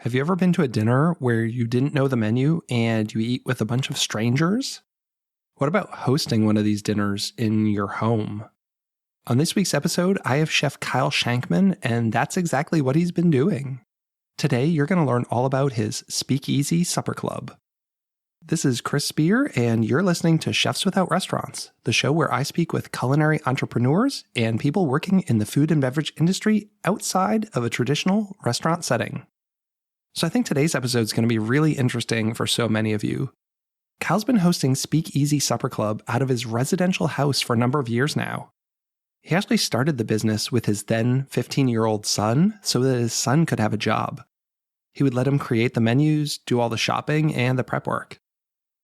Have you ever been to a dinner where you didn't know the menu and you eat with a bunch of strangers? What about hosting one of these dinners in your home? On this week's episode, I have Chef Kyle Shankman, and that's exactly what he's been doing. Today, you're going to learn all about his Speakeasy Supper Club. This is Chris Spear, and you're listening to Chefs Without Restaurants, the show where I speak with culinary entrepreneurs and people working in the food and beverage industry outside of a traditional restaurant setting. So I think today's episode is going to be really interesting for so many of you. Kyle's been hosting Speakeasy Supper Club out of his residential house for a number of years now. He actually started the business with his then 15-year-old son so that his son could have a job. He would let him create the menus, do all the shopping, and the prep work.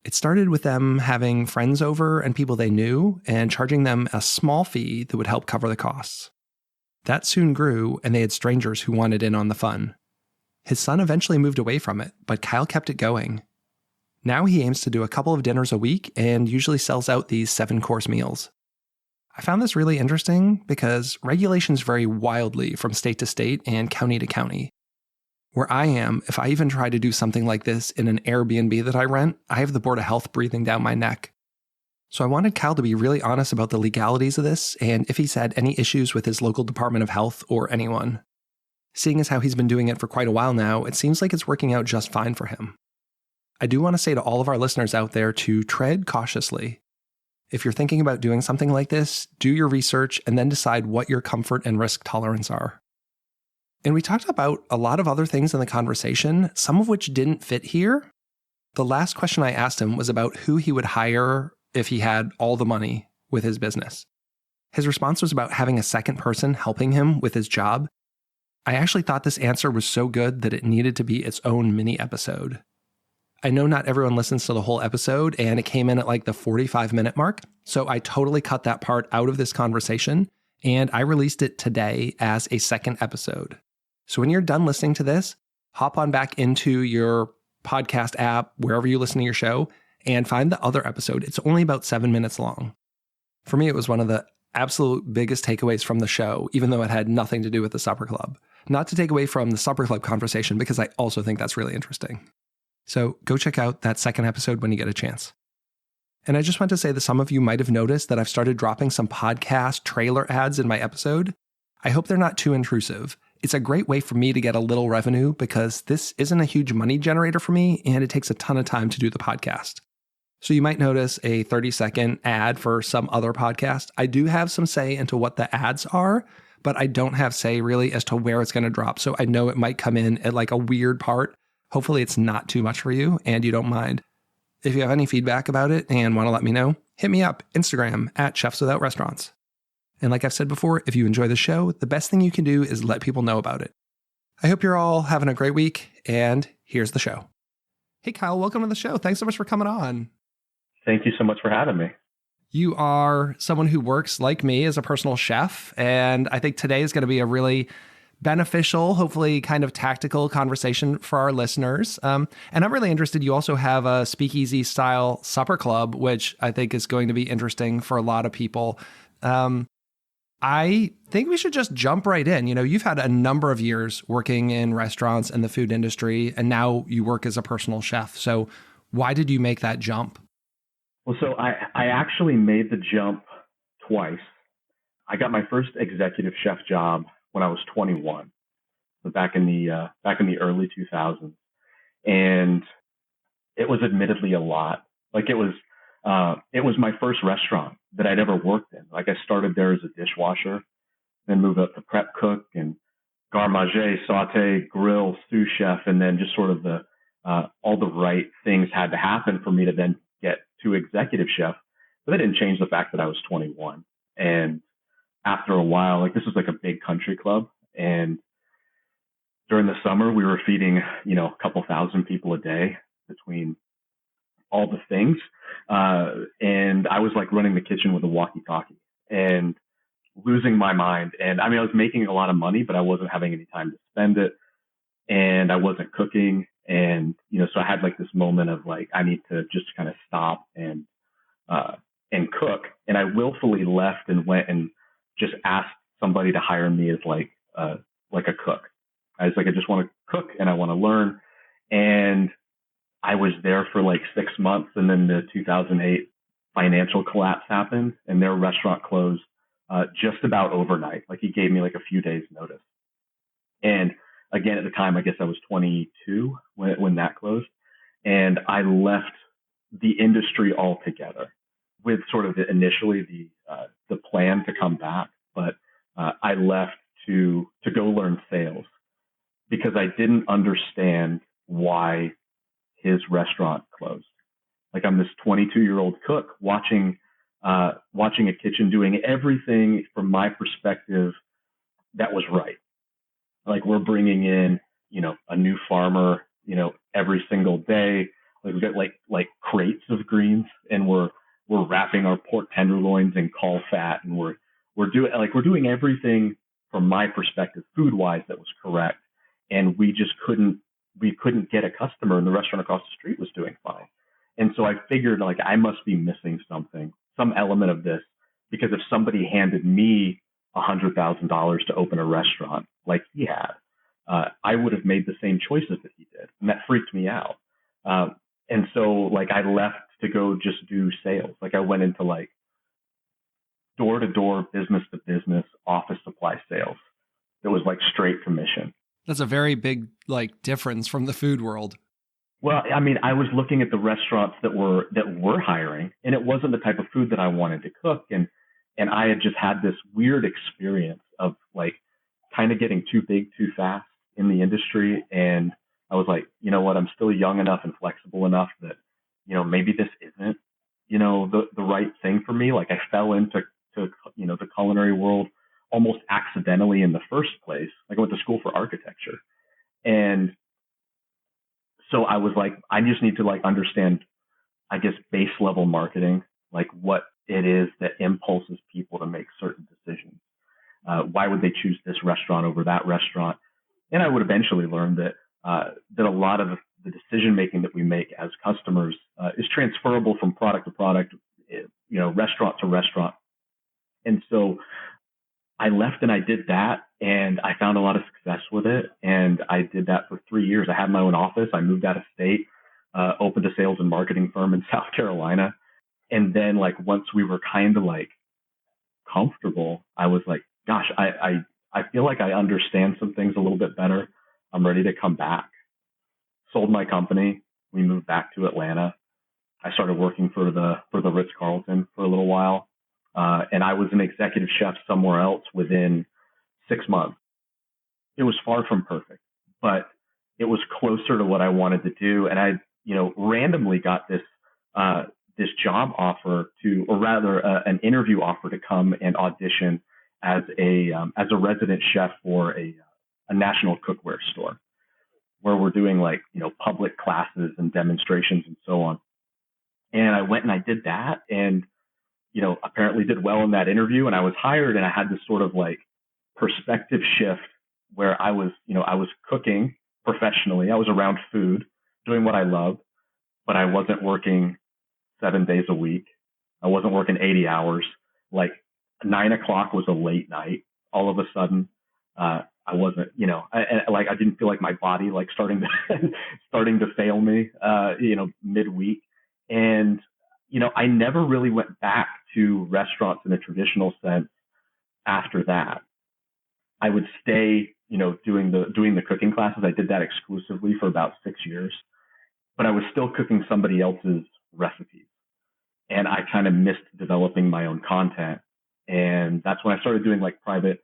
It started with them having friends over and people they knew and charging them a small fee that would help cover the costs. That soon grew, and they had strangers who wanted in on the fun. His son eventually moved away from it, but Kyle kept it going. Now he aims to do a couple of dinners a week and usually sells out these 7-course meals. I found this really interesting because regulations vary wildly from state to state and county to county. Where I am, if I even try to do something like this in an Airbnb that I rent, I have the Board of Health breathing down my neck. So I wanted Kyle to be really honest about the legalities of this and if he's had any issues with his local Department of Health or anyone. Seeing as how he's been doing it for quite a while now, it seems like it's working out just fine for him. I do want to say to all of our listeners out there to tread cautiously. If you're thinking about doing something like this, do your research and then decide what your comfort and risk tolerance are. And we talked about a lot of other things in the conversation, some of which didn't fit here. The last question I asked him was about who he would hire if he had all the money with his business. His response was about having a second person helping him with his job. I actually thought this answer was so good that it needed to be its own mini episode. I know not everyone listens to the whole episode, and it came in at like the 45-minute mark, so I totally cut that part out of this conversation, and I released it today as a second episode. So when you're done listening to this, hop on back into your podcast app, wherever you listen to your show, and find the other episode. It's only about 7 minutes long. For me, it was one of the absolute biggest takeaways from the show, even though it had nothing to do with the supper club. Not to take away from the supper club conversation, because I also think that's really interesting. So go check out that second episode when you get a chance. And I just want to say that some of you might have noticed that I've started dropping some podcast trailer ads in my episode. I hope they're not too intrusive. It's a great way for me to get a little revenue because this isn't a huge money generator for me and it takes a ton of time to do the podcast. So you might notice a 30-second ad for some other podcast. I do have some say into what the ads are, but I don't have say really as to where it's going to drop. So I know it might come in at like a weird part. Hopefully it's not too much for you and you don't mind. If you have any feedback about it and want to let me know, hit me up, Instagram at Chefs Without Restaurants. And like I've said before, if you enjoy the show, the best thing you can do is let people know about it. I hope you're all having a great week, and here's the show. Hey, Kyle, welcome to the show. Thanks so much for coming on. Thank you so much for having me. You are someone who works like me as a personal chef, and I think today is going to be a really beneficial, hopefully kind of tactical conversation for our listeners. And I'm really interested. You also have a speakeasy style supper club, which I think is going to be interesting for a lot of people. I think we should just jump right in. You know, you've had a number of years working in restaurants and the food industry, and now you work as a personal chef. So why did you make that jump? Well, so I actually made the jump twice. I got my first executive chef job when I was 21, so back in the early 2000s, and it was admittedly a lot. Like it was my first restaurant that I'd ever worked in. Like I started there as a dishwasher, then moved up to prep cook and garde manger, saute, grill, sous chef, and then just sort of all the right things had to happen for me to then get to executive chef. But that didn't change the fact that I was 21. And after a while, like this was like a big country club, and during the summer we were feeding, a couple thousand people a day between all the things. And I was like running the kitchen with a walkie-talkie and losing my mind. And I mean, I was making a lot of money, but I wasn't having any time to spend it. And I wasn't cooking. And, so I had like this moment of like, I need to just kind of stop and cook. And I willfully left and went and just asked somebody to hire me as like a cook. I was like, I just want to cook and I want to learn. And I was there for like 6 months, and then the 2008 financial collapse happened, and their restaurant closed just about overnight. Like he gave me like a few days notice. And again, at the time, I guess I was 22 when that closed, and I left the industry altogether with sort of initially the plan to come back, but I left to go learn sales because I didn't understand why his restaurant closed. Like I'm this 22-year-old cook watching a kitchen doing everything from my perspective that was right. Like we're bringing in, a new farmer, every single day. Like we got like crates of greens, and we're wrapping our pork tenderloins in caul fat, and we're doing everything from my perspective, food wise, that was correct. And we couldn't get a customer, and the restaurant across the street was doing fine. And so I figured like I must be missing something, some element of this, because if somebody handed me $100,000 to open a restaurant like he had, I would have made the same choices that he did, and that freaked me out. And so like I left to go just do sales. Like I went into like door to door, business to business, office supply sales. It was like straight commission. That's a very big like difference from the food world. Well, I mean, I was looking at the restaurants that were hiring, and it wasn't the type of food that I wanted to cook, and I had just had this weird experience of like kind of getting too big too fast in the industry, and I was like, you know what, I'm still young enough and flexible enough that maybe this isn't the right thing for me. Like I fell into the culinary world almost accidentally in the first place. Like I went to school for architecture, and so I was like, I just need to like understand, I guess, base level marketing, like what it is that impulses people to make certain decisions. Why would they choose this restaurant over that restaurant? And I would eventually learn that that a lot of the decision making that we make as customers is transferable from product to product, restaurant to restaurant. And so I left and I did that, and I found a lot of success with it. And I did that for 3 years. I had my own office. I moved out of state, opened a sales and marketing firm in South Carolina. And then like once we were kind of like comfortable, I was like, gosh, I feel like I understand some things a little bit better. I'm ready to come back. Sold my company. We moved back to Atlanta. I started working for the Ritz-Carlton for a little while. And I was an executive chef somewhere else within 6 months. It was far from perfect, but it was closer to what I wanted to do. And I, randomly got this job offer or rather an interview offer to come and audition as a resident chef for a national cookware store, where we're doing like, public classes and demonstrations and so on. And I went and I did that, and apparently did well in that interview, and I was hired, and I had this sort of like perspective shift where I was cooking professionally. I was around food, doing what I loved, but I wasn't working 7 days a week. I wasn't working 80 hours. Like 9 o'clock was a late night. All of a sudden, I wasn't, I didn't feel like my body like starting to fail me, midweek. And I never really went back to restaurants in a traditional sense after that. I would stay, doing the cooking classes. I did that exclusively for about 6 years, but I was still cooking somebody else's recipes, and I kind of missed developing my own content. And that's when I started doing like private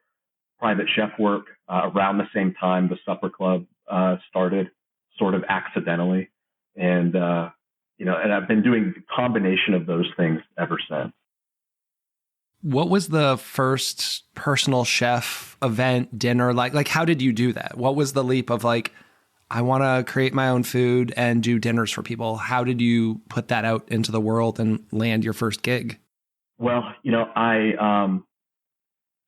chef work around the same time the Supper Club started, sort of accidentally, and and I've been doing a combination of those things ever since. What was the first personal chef event, dinner like? Like, how did you do that? What was the leap of like, I want to create my own food and do dinners for people? How did you put that out into the world and land your first gig? Well, I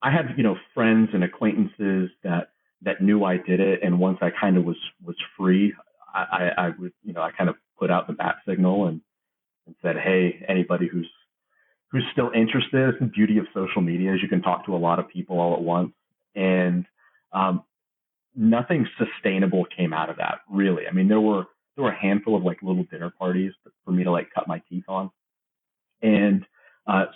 had, friends and acquaintances that knew I did it. And once I kind of was free, I would, I kind of put out the bat signal and said, hey, anybody who's still interested. The beauty of social media is you can talk to a lot of people all at once. And nothing sustainable came out of that, really. I mean, there were a handful of like little dinner parties for me to like cut my teeth on. And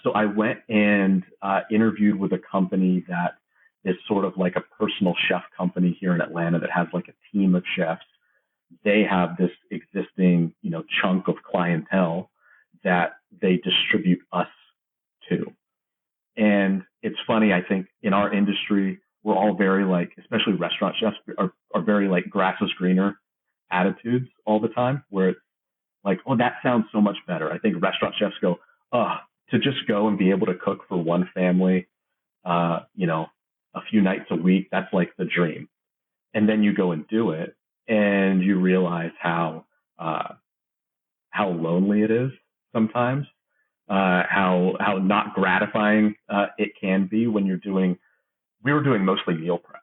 so I went and interviewed with a company that is sort of like a personal chef company here in Atlanta that has like a team of chefs. They have this existing, chunk of clientele that they distribute us to. And it's funny, I think in our industry, we're all very like, especially restaurant chefs are very like grass is greener attitudes all the time, where it's like, oh, that sounds so much better. I think restaurant chefs go, oh, to just go and be able to cook for one family, a few nights a week, that's like the dream. And then you go and do it, and you realize how lonely it is sometimes, how not gratifying it can be when you're doing. We were doing mostly meal prep,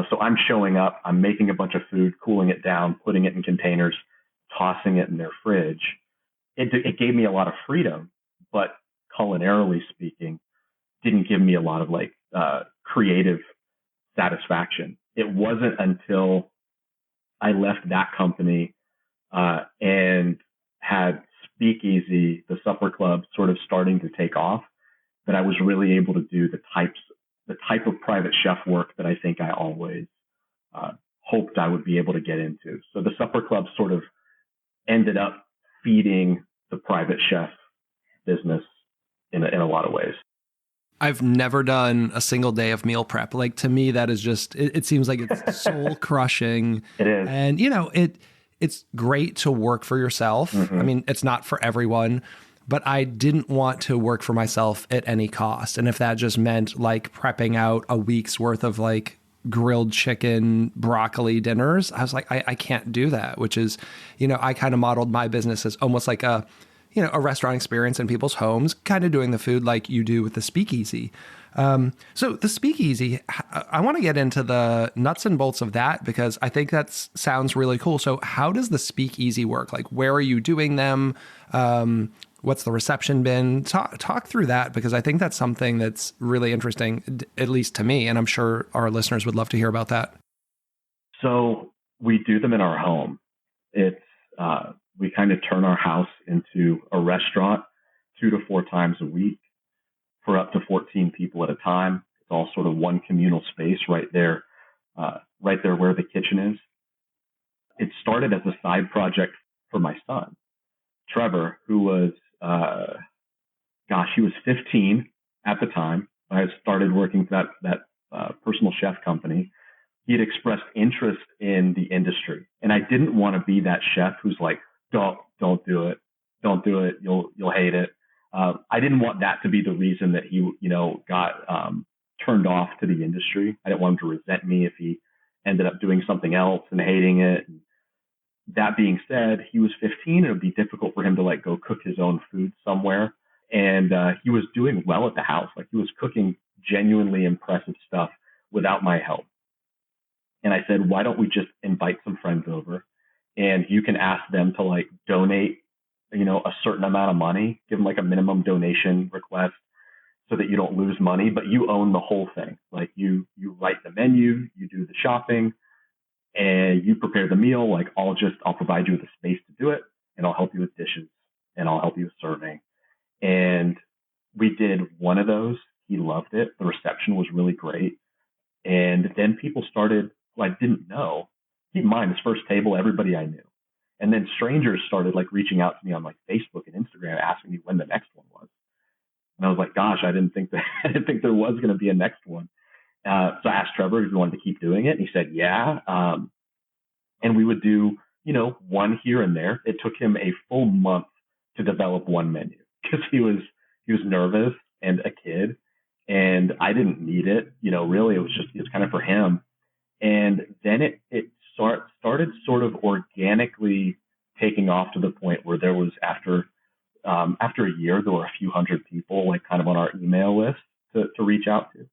so I'm showing up, I'm making a bunch of food, cooling it down, putting it in containers, tossing it in their fridge. It gave me a lot of freedom, but culinarily speaking, didn't give me a lot of like creative satisfaction. It wasn't until I left that company and had Speakeasy, the supper club, sort of starting to take off, that I was really able to do the type of private chef work that I think I always hoped I would be able to get into. So the supper club sort of ended up feeding the private chef business in a lot of ways. I've never done a single day of meal prep. Like, to me, that is just, it seems like it's soul crushing. It is. And, it's great to work for yourself. Mm-hmm. I mean, it's not for everyone, but I didn't want to work for myself at any cost. And if that just meant like prepping out a week's worth of like grilled chicken, broccoli dinners, I was like, I can't do that, which is, I kind of modeled my business as almost like a restaurant experience in people's homes, kind of doing the food like you do with the Speakeasy. So the Speakeasy, I want to get into the nuts and bolts of that because I think that sounds really cool. So how does the Speakeasy work? Like, where are you doing them? What's the reception been? Talk through that, because I think that's something that's really interesting, at least to me, and I'm sure our listeners would love to hear about that. So we do them in our home. It's we kind of turn our house into a restaurant 2 to 4 times a week for up to 14 people at a time. It's all sort of one communal space right there where the kitchen is. It started as a side project for my son, Trevor, who was, he was 15 at the time. I started working for that personal chef company. He had expressed interest in the industry, and I didn't want to be that chef who's like, don't do it, you'll hate it. I didn't want that to be the reason that he, got turned off to the industry. I didn't want him to resent me if he ended up doing something else and hating it. That being said, he was 15. It would be difficult for him to like go cook his own food somewhere. And he was doing well at the house. Like, he was cooking genuinely impressive stuff without my help. And I said, why don't we just invite some friends over, and you can ask them to like donate, a certain amount of money, give them like a minimum donation request so that you don't lose money, but you own the whole thing. Like, you write the menu, you do the shopping, and you prepare the meal. Like, I'll provide you with a space to do it, and I'll help you with dishes, and I'll help you with serving. And we did one of those. He loved it. The reception was really great. And then people started, who I didn't know. Keep in mind, this first table, everybody I knew. And then strangers started like reaching out to me on like Facebook and Instagram, asking me when the next one was. And I was like, gosh, I didn't think there was going to be a next one. So I asked Trevor if he wanted to keep doing it, and he said, yeah. And we would do, one here and there. It took him a full month to develop one menu because he was nervous and a kid, and I didn't need it. Really, it was kind of for him. And then it started sort of organically taking off to the point where there was after a year, there were a few hundred people like kind of on our email list to reach out to.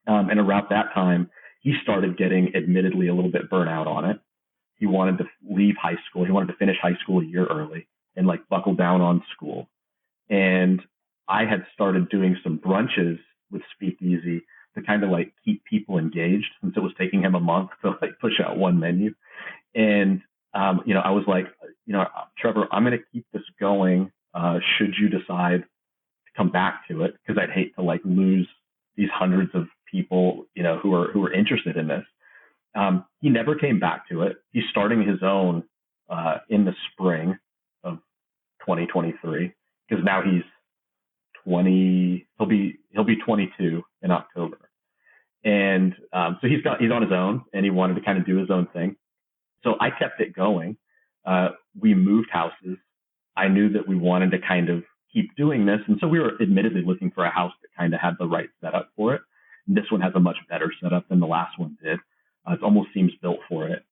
And around that time, he started getting admittedly a little bit burnt out on it. He wanted to leave high school. He wanted to finish high school a year early and like buckle down on school. And I had started doing some brunches with Speakeasy to kind of like keep people engaged, since it was taking him a month to like push out one menu. And I was like, Trevor, I'm going to keep this going. Should you decide to come back to it, because I'd hate to like lose these hundreds of people, who are interested in this. He never came back to it. He's starting his own in the spring of 2023, because now he's 20. He'll be 22 in October, and so he's on his own, and he wanted to kind of do his own thing. So I kept it going. We moved houses. I knew that we wanted to kind of keep doing this, and so we were admittedly looking for a house that kind of had the right setup for it. And this one has a much better setup than the last one did. It almost seems built for it.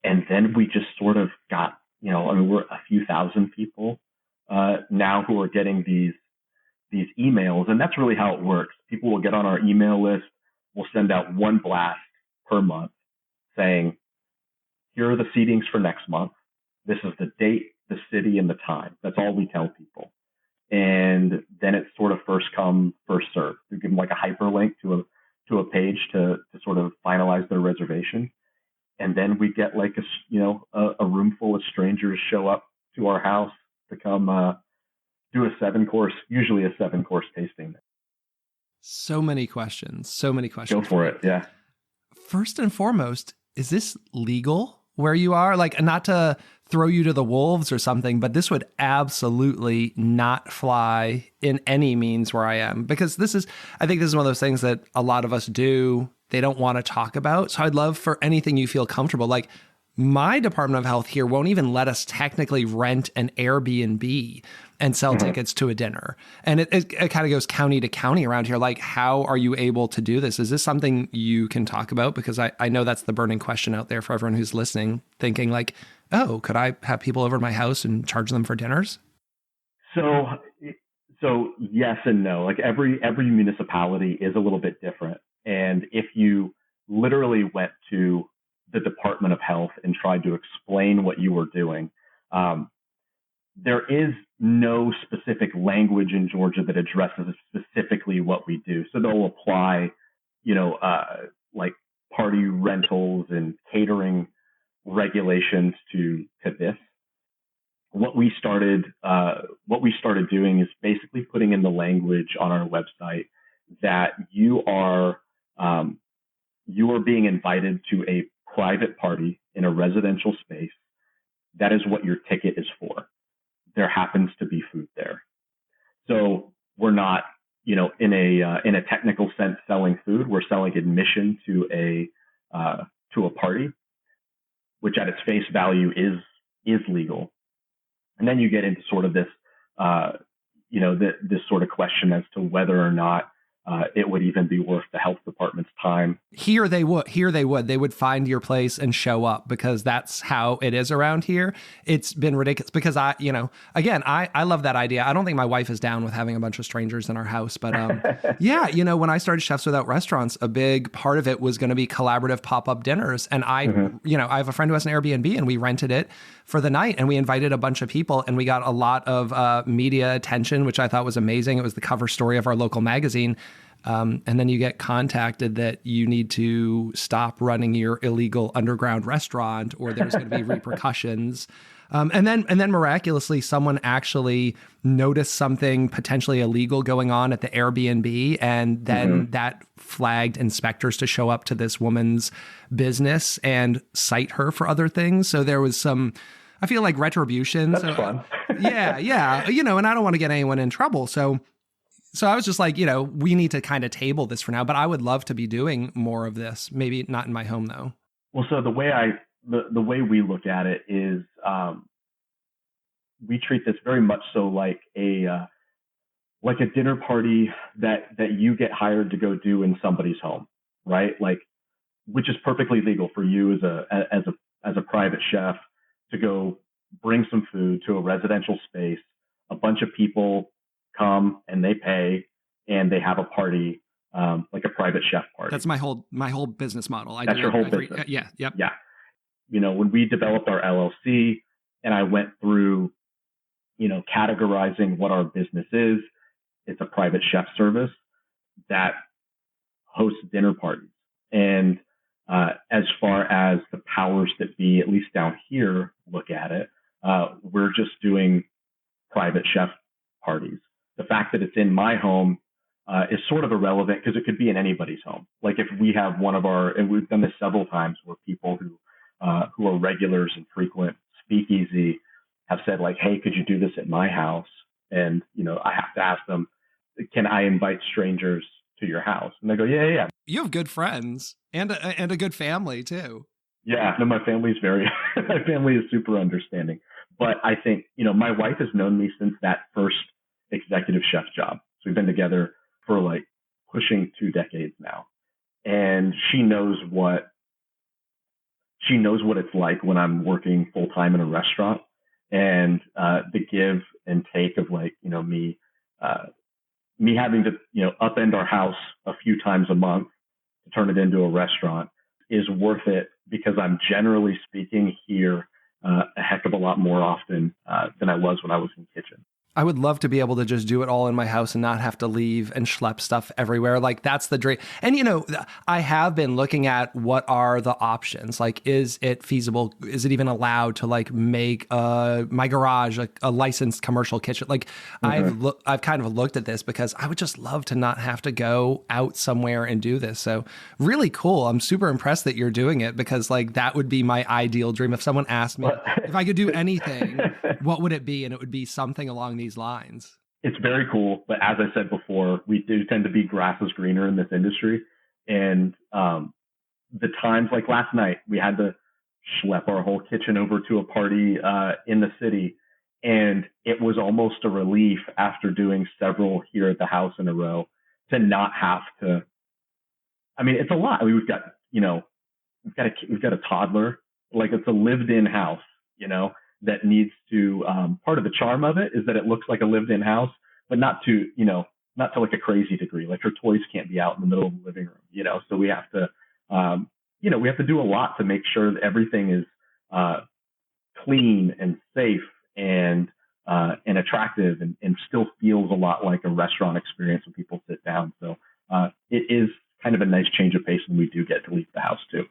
And then we just sort of got, we're a few thousand people now who are getting these emails, and that's really how it works. People will get on our email list. We'll send out one blast per month saying, here are the seatings for next month. This is the date, the city, and the time. That's all we tell people. And then it's sort of first come, first serve. We give them like a hyperlink to a page to sort of finalize their reservation. And then we get like a room full of strangers show up to our house to come do usually a 7-course tasting. So many questions. Go for it. Yeah. First and foremost, is this legal where you are? Like, not to throw you to the wolves or something, but this would absolutely not fly in any means where I am, because I think this is one of those things that a lot of us do. They don't want to talk about. So I'd love for anything you feel comfortable. Like, my Department of Health here won't even let us technically rent an Airbnb and sell tickets to a dinner. And it kind of goes county to county around here. Like, how are you able to do this? Is this something you can talk about? Because I know that's the burning question out there for everyone who's listening, thinking like, oh, could I have people over to my house and charge them for dinners? So yes and no. Like every municipality is a little bit different. And if you literally went to the Department of Health and tried to explain what you were doing, there is no specific language in Georgia that addresses specifically what we do. So they'll apply, like party rentals and catering regulations to this. What we started doing is basically putting in the language on our website that you are being invited to a private party in a residential space. That is what your ticket is for. There happens to be food there. So we're not, in a technical sense selling food. We're selling admission to a party, which at its face value is legal. And then you get into sort of this, this sort of question as to whether or not it would even be worth the health department's time. Here they would. They would find your place and show up, because that's how it is around here. It's been ridiculous because I love that idea. I don't think my wife is down with having a bunch of strangers in our house, but yeah, when I started Chefs Without Restaurants, a big part of it was going to be collaborative pop-up dinners. And I have a friend who has an Airbnb, and we rented it for the night, and we invited a bunch of people, and we got a lot of media attention, which I thought was amazing. It was the cover story of our local magazine. And then you get contacted that you need to stop running your illegal underground restaurant, or there's going to be repercussions. And then miraculously, someone actually noticed something potentially illegal going on at the Airbnb, and then that flagged inspectors to show up to this woman's business and cite her for other things. So there was some, I feel like, retribution. That's fun. yeah. And I don't want to get anyone in trouble. So I was just like, we need to kind of table this for now, but I would love to be doing more of this. Maybe not in my home though. Well, so the way we look at it is, we treat this very much so like a dinner party that you get hired to go do in somebody's home, right? Like, which is perfectly legal for you as a private chef to go bring some food to a residential space. A bunch of people come and they pay and they have a party, like a private chef party. That's my whole business model. That's your whole business. Yeah. Yep. Yeah. When we developed our LLC and I went through, categorizing what our business is, it's a private chef service that host dinner parties. And as far as the powers that be, at least down here, look at it, we're just doing private chef parties. The fact that it's in my home is sort of irrelevant because it could be in anybody's home. Like if we have one of our, and we've done this several times where people who are regulars and frequent speakeasy have said like, hey, could you do this at my house? And, I have to ask them, can I invite strangers to your house? And they go, yeah, yeah, yeah. You have good friends and a good family too. Yeah, no, my family's my family is super understanding. But I think, my wife has known me since that first executive chef job. So we've been together for like pushing 2 decades now. And she knows what it's like when I'm working full time in a restaurant, and the give and take of like, me having to, upend our house a few times a month to turn it into a restaurant is worth it because I'm generally speaking here a heck of a lot more often than I was when I was in the kitchen. I would love to be able to just do it all in my house and not have to leave and schlep stuff everywhere. Like that's the dream. And, I have been looking at what are the options. Like, is it feasible? Is it even allowed to like make my garage a licensed commercial kitchen? Like I've kind of looked at this because I would just love to not have to go out somewhere and do this. So really cool. I'm super impressed that you're doing it because like that would be my ideal dream. If someone asked me if I could do anything, what would it be? And it would be something along these lines. It's very cool, but as I said before, we do tend to be grass is greener in this industry. And the times like last night, we had to schlep our whole kitchen over to a party in the city, and it was almost a relief after doing several here at the house in a row to not have to. I mean, it's a lot. I mean, we've got a toddler, like it's a lived-in house, that needs to, part of the charm of it is that it looks like a lived-in house, but not to like a crazy degree. Like her toys can't be out in the middle of the living room, so we have to, we have to do a lot to make sure that everything is clean and safe and attractive and still feels a lot like a restaurant experience when people sit down. So it is kind of a nice change of pace when we do get to leave the house too.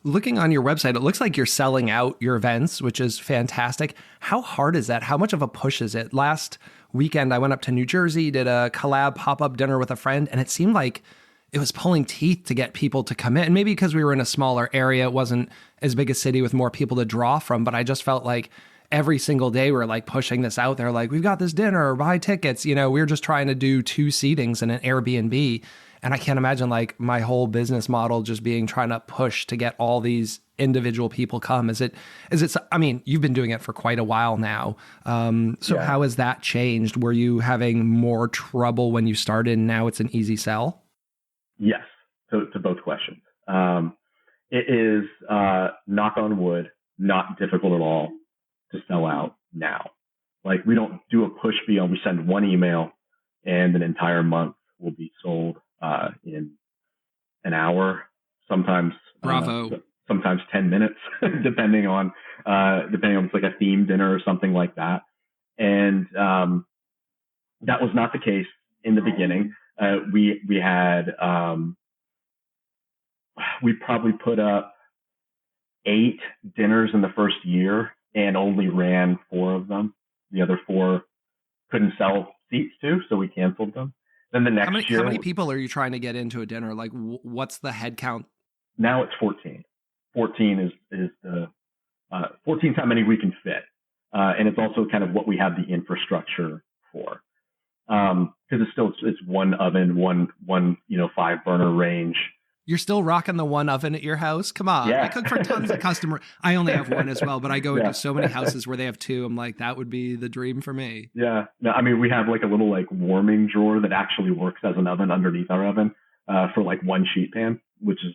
Looking on your website, it looks like you're selling out your events, which is fantastic. How hard is that? How much of a push is it? Last weekend, I went up to New Jersey, did a collab pop-up dinner with a friend, and it seemed like it was pulling teeth to get people to come in. And maybe because we were in a smaller area, it wasn't as big a city with more people to draw from, but I just felt like every single day we're like pushing this out there, like we've got this dinner, buy tickets. We're just trying to do 2 seatings in an Airbnb. And I can't imagine like my whole business model just being trying to push to get all these individual people come. Is it, I mean, you've been doing it for quite a while now. How has that changed? Were you having more trouble when you started and now it's an easy sell? Yes, to both questions. It is, knock on wood, not difficult at all to sell out now. Like we don't do a push beyond, we send one email and an entire month will be sold in an hour, sometimes Bravo. Sometimes 10 minutes, depending on if it's like a themed dinner or something like that. And that was not the case in the beginning. We had we probably put up 8 dinners in the first year and only ran 4 of them. The other 4 couldn't sell seats to, so we canceled them. Then the next year, how many people are you trying to get into a dinner? Like, what's the head count? Now it's 14. 14 is the 14 is how many we can fit, and it's also kind of what we have the infrastructure for. Because it's one oven, one 5 burner range. You're still rocking the one oven at your house? Come on. Yeah. I cook for tons of customers. I only have one as well, but I go into so many houses where they have 2. I'm like, that would be the dream for me. Yeah. No, I mean, we have like a little like warming drawer that actually works as an oven underneath our oven for like one sheet pan, which is,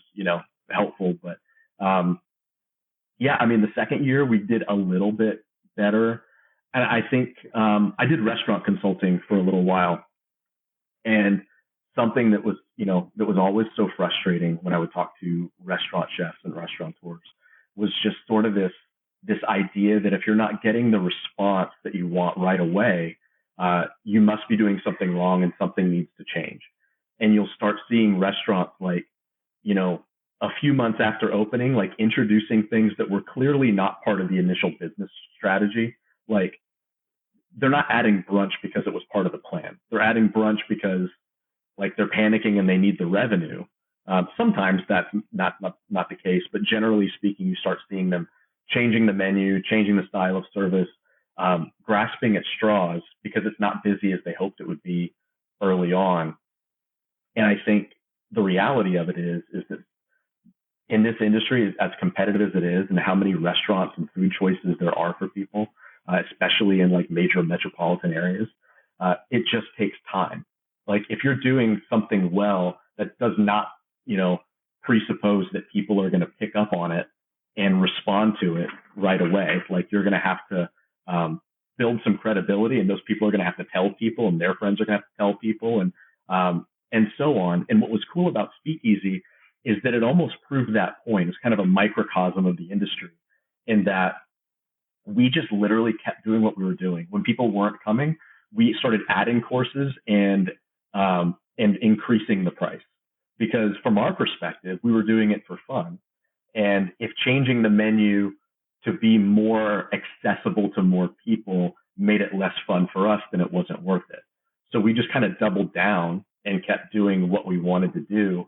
helpful. But I mean, the second year we did a little bit better. And I think I did restaurant consulting for a little while. And something that was always so frustrating when I would talk to restaurant chefs and restaurateurs was just sort of this idea that if you're not getting the response that you want right away, you must be doing something wrong and something needs to change. and you'll start seeing restaurants like, you know, a few months after opening, like introducing things that were clearly not part of the initial business strategy. Like they're not adding brunch because it was part of the plan. They're adding brunch because like they're panicking and they need the revenue. Sometimes that's not the case, but generally speaking, you start seeing them changing the menu, changing the style of service, grasping at straws because it's not busy as they hoped it would be early on. And I think the reality of it is that in this industry, as competitive as it is, and how many restaurants and food choices there are for people, especially in like major metropolitan areas, it just takes time. Like if you're doing something well, that does not, you know, presuppose that people are going to pick up on it and respond to it right away. Like you're going to have to build some credibility, and those people are going to have to tell people, and their friends are going to have to tell people, and so on. And what was cool about Speakeasy is that it almost proved that point. It's kind of a microcosm of the industry in that we just literally kept doing what we were doing. When people weren't coming, we started adding courses and increasing the price, because from our perspective, we were doing it for fun. And if changing the menu to be more accessible to more people made it less fun for us, then it wasn't worth it. So we just kind of doubled down and kept doing what we wanted to do.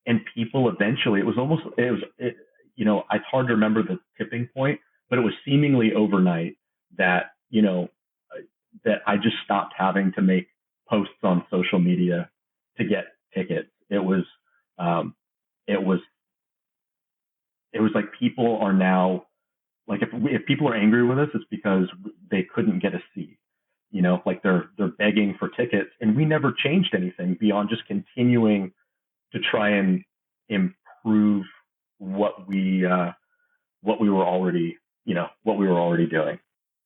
And people eventually, you know, it's hard to remember the tipping point, but it was seemingly overnight that, you know, that I just stopped having to make posts on social media to get tickets. It was like people are now, like if people are angry with us, it's because they couldn't get a seat. You know, like they're begging for tickets, and we never changed anything beyond just continuing to try and improve what we were already doing.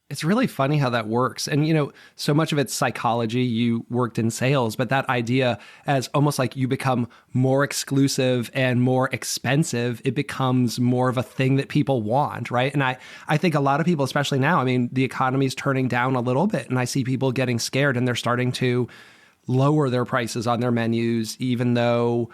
It's really funny how that works. And, you know, so much of it's psychology. You worked in sales, but that idea as almost like you become more exclusive and more expensive, it becomes more of a thing that people want, right? And I think a lot of people, especially now, I mean, the economy is turning down a little bit, and I see people getting scared and they're starting to lower their prices on their menus, even though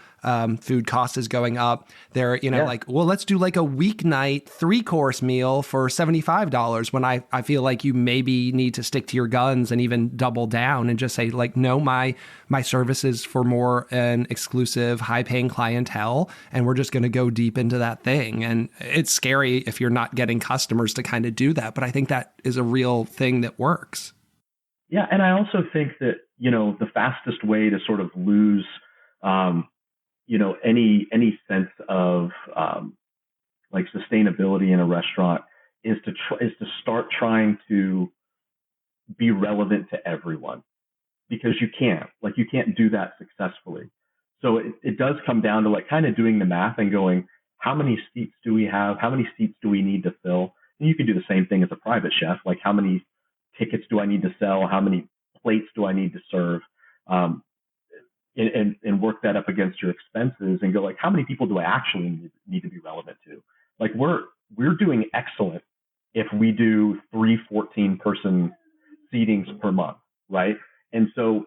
food cost is going up. They're, you know, like, well, let's do like a weeknight 3-course meal for $75 when I feel like you maybe need to stick to your guns and even double down and just say like, no, my service is for more an exclusive high paying clientele. And we're just going to go deep into that thing. And it's scary if you're not getting customers to kind of do that. But I think that is a real thing that works. Yeah. And I also think that, you know, the fastest way to sort of lose, you know, any sense of like sustainability in a restaurant is to start trying to be relevant to everyone, because you can't do that successfully. So it does come down to like kind of doing the math and going, how many seats do we have? How many seats do we need to fill? And you can do the same thing as a private chef. Like how many tickets do I need to sell? How many plates do I need to serve? And work that up against your expenses and go like, how many people do I actually need to be relevant to? Like we're doing excellent if we do 3 14-person seatings per month, right? And so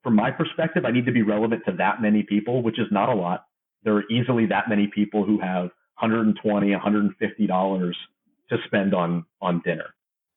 from my perspective, I need to be relevant to that many people, which is not a lot. There are easily that many people who have $120, $150 to spend on dinner.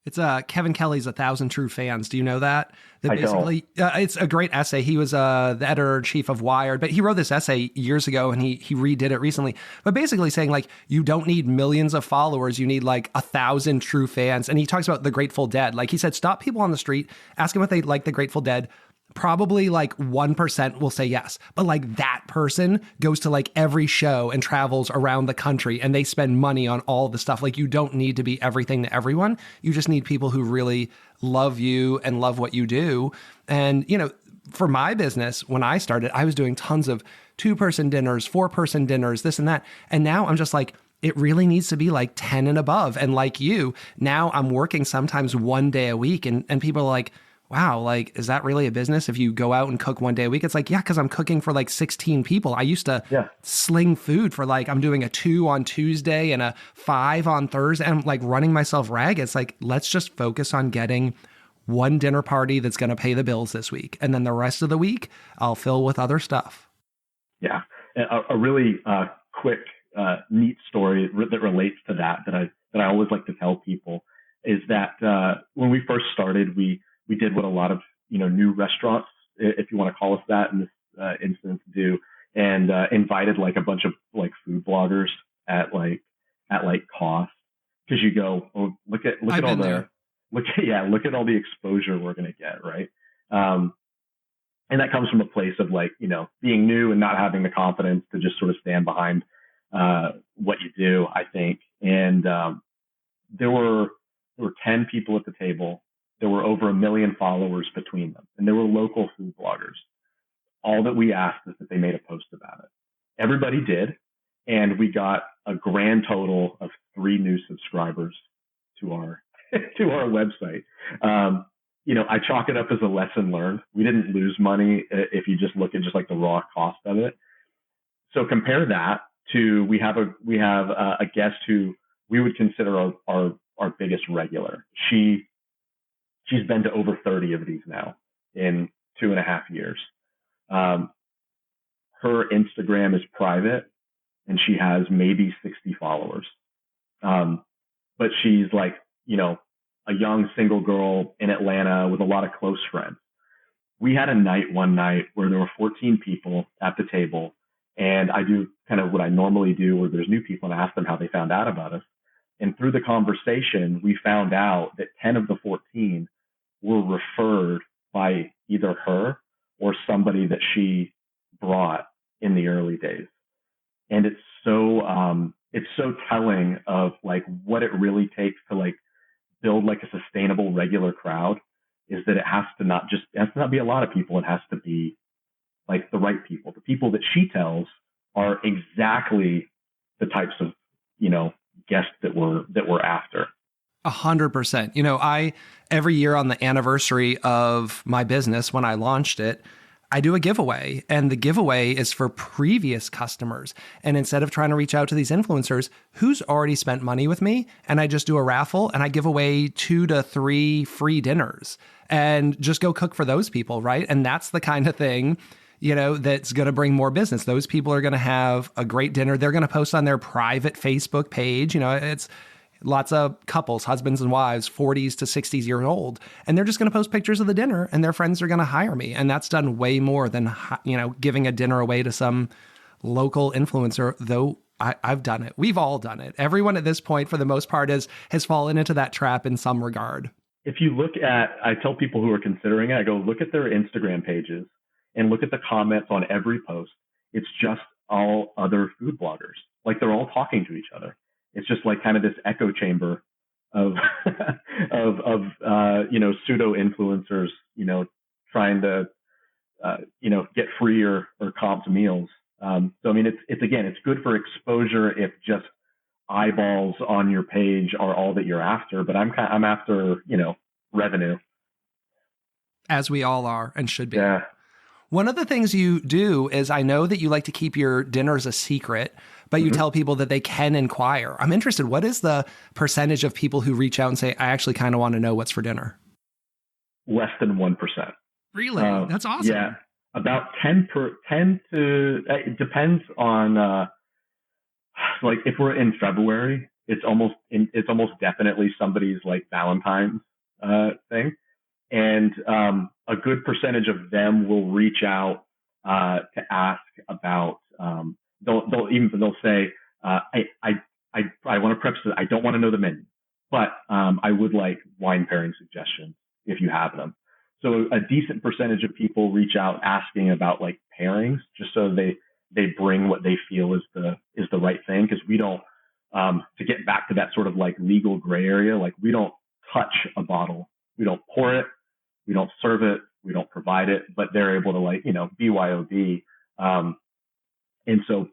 It's Kevin Kelly's 1,000 True Fans. Do you know that? Basically, it's a great essay. He was the editor-in-chief of Wired, but he wrote this essay years ago and he redid it recently. But basically saying like, you don't need millions of followers. You need like 1,000 true fans. And he talks about the Grateful Dead. Like he said, stop people on the street, ask them if they like the Grateful Dead. Probably like 1% will say yes. But like that person goes to like every show and travels around the country and they spend money on all the stuff. Like you don't need to be everything to everyone. You just need people who really love you and love what you do. And, you know, for my business, when I started, I was doing tons of 2-person dinners, 4-person dinners, this and that. And now I'm just like, it really needs to be like 10 and above. And like you, now I'm working sometimes 1 day a week and people are like, wow, like, is that really a business if you go out and cook 1 day a week? It's like, yeah, because I'm cooking for like 16 people. I used to sling food for like, I'm doing a 2 on Tuesday and a 5 on Thursday. I'm like running myself ragged. It's like, let's just focus on getting one dinner party that's going to pay the bills this week. And then the rest of the week, I'll fill with other stuff. Yeah. A really quick, neat story that relates to that I always like to tell people is that when we first started, we did what a lot of, new restaurants, if you want to call us that in this instance, do, and invited like a bunch of like food bloggers at like cost, because you go, oh, look at all look at all the exposure we're going to get, right? And that comes from a place of like, being new and not having the confidence to just sort of stand behind what you do, I think. And there were 10 people at the table. There were over 1 million followers between them, and there were local food bloggers. All that we asked is that they made a post about it. Everybody did, and we got a grand total of 3 new subscribers to our to our website. I chalk it up as a lesson learned. We didn't lose money if you just look at just like the raw cost of it. So compare that to we have a guest who we would consider our biggest regular. She's been to over 30 of these now in 2.5 years. Her Instagram is private, and she has maybe 60 followers. But she's like, a young single girl in Atlanta with a lot of close friends. We had one night where there were 14 people at the table, and I do kind of what I normally do where there's new people, and I ask them how they found out about us. And through the conversation, we found out that 10 of the 14 were referred by either her or somebody that she brought in the early days. And it's so telling of like what it really takes to like build like a sustainable regular crowd, is that it has to not be a lot of people. It has to be like the right people. The people that she tells are exactly the types of, guests that we're after. 100%. I every year on the anniversary of my business, when I launched it, I do a giveaway, and the giveaway is for previous customers. And instead of trying to reach out to these influencers who's already spent money with me, and I just do a raffle and I give away 2 to 3 free dinners and just go cook for those people. Right. And that's the kind of thing, that's going to bring more business. Those people are going to have a great dinner. They're going to post on their private Facebook page. It's lots of couples, husbands and wives, 40s to 60s years old, and they're just going to post pictures of the dinner, and their friends are going to hire me. And that's done way more than, giving a dinner away to some local influencer, though I've done it. We've all done it. Everyone at this point, for the most part, has fallen into that trap in some regard. If you I tell people who are considering it, I go, look at their Instagram pages and look at the comments on every post. It's just all other food bloggers. Like they're all talking to each other. It's just like kind of this echo chamber of pseudo influencers, trying to get free or comped meals. So I mean, it's good for exposure if just eyeballs on your page are all that you're after. But I'm after revenue, as we all are and should be. Yeah. One of the things you do is, I know that you like to keep your dinners a secret, but you tell people that they can inquire. I'm interested. What is the percentage of people who reach out and say, I actually kind of want to know what's for dinner? Less than 1%. Really? That's awesome. Yeah. About 10 to, it depends on, like if we're in February, it's almost definitely somebody's like Valentine's thing. And a good percentage of them will reach out to ask about. They'll say, I want to preface it. I don't want to know the menu, but I would like wine pairing suggestions if you have them. So a decent percentage of people reach out asking about like pairings, just so they bring what they feel is the right thing. Because we don't, to get back to that sort of like legal gray area, like we don't touch a bottle, we don't pour it. We don't serve it, we don't provide it, but they're able to like, BYOD. And so,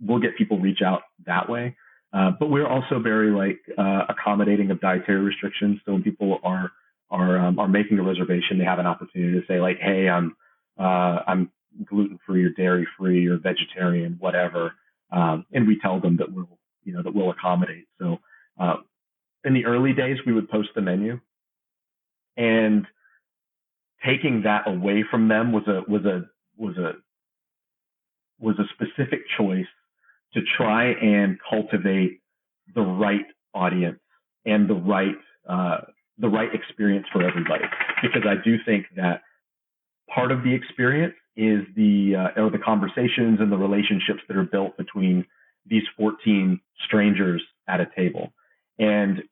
we'll get people reach out that way. But we're also very like accommodating of dietary restrictions. So when people are making a reservation, they have an opportunity to say like, hey, I'm gluten free or dairy free or vegetarian, whatever. And we tell them that we'll accommodate. So in the early days, we would post the menu. And taking that away from them was a specific choice to try and cultivate the right audience and the right experience for everybody. Because I do think that part of the experience is the conversations and the relationships that are built between these 14 strangers at a table. And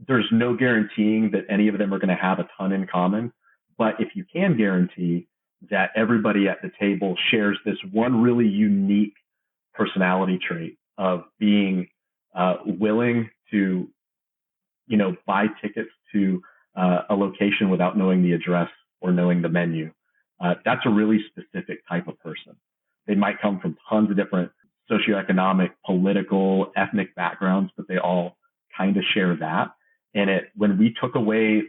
there's no guaranteeing that any of them are going to have a ton in common. But if you can guarantee that everybody at the table shares this one really unique personality trait of being willing to, buy tickets to a location without knowing the address or knowing the menu, that's a really specific type of person. They might come from tons of different socioeconomic, political, ethnic backgrounds, but they all kind of share that. And when we took away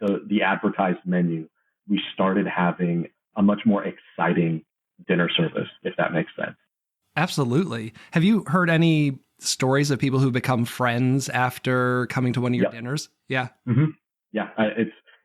the advertised menu, we started having a much more exciting dinner service, if that makes sense. Absolutely. Have you heard any stories of people who become friends after coming to one of your dinners? Yeah. Mm-hmm. Yeah.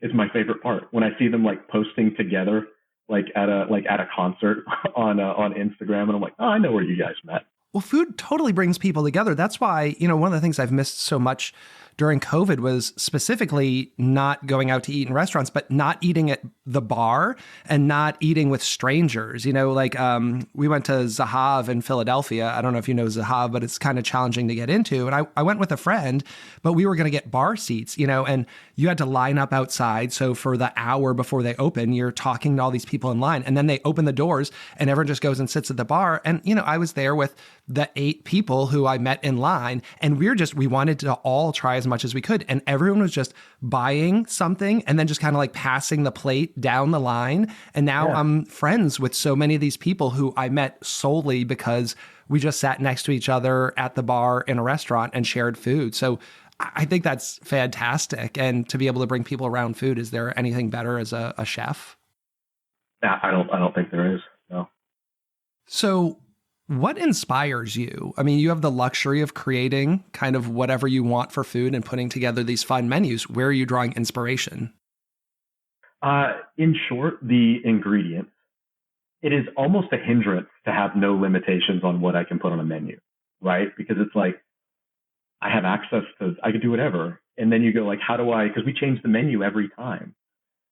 It's my favorite part when I see them like posting together, like at a concert on Instagram. And I'm like, oh, I know where you guys met. Well, food totally brings people together. That's why, one of the things I've missed so much during COVID was specifically not going out to eat in restaurants, but not eating at the bar and not eating with strangers. We went to Zahav in Philadelphia. I don't know if you know Zahav, but it's kind of challenging to get into. And I went with a friend, but we were going to get bar seats, and you had to line up outside. So for the hour before they open, you're talking to all these people in line, and then they open the doors and everyone just goes and sits at the bar. And, I was there with the 8 people who I met in line, and we wanted to all try as much as we could. And everyone was just buying something and then just kind of like passing the plate down the line. And now I'm friends with so many of these people who I met solely because we just sat next to each other at the bar in a restaurant and shared food. So I think that's fantastic. And to be able to bring people around food, is there anything better as a chef? I don't think there is. No. So what inspires you? I mean, you have the luxury of creating kind of whatever you want for food and putting together these fun menus. Where are you drawing inspiration? In short, the ingredients. It is almost a hindrance to have no limitations on what I can put on a menu, right? Because it's like, I have access I could do whatever. And then you go like, because we change the menu every time.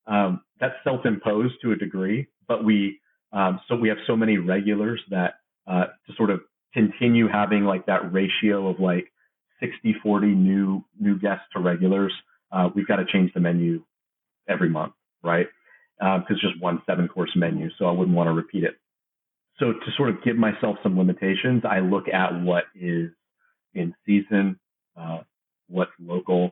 That's self-imposed to a degree, but we have so many regulars that to sort of continue having like that ratio of like 60-40 new guests to regulars, we've got to change the menu every month, right? Because just one 7-course menu, so I wouldn't want to repeat it. So to sort of give myself some limitations, I look at what is in season, what's local,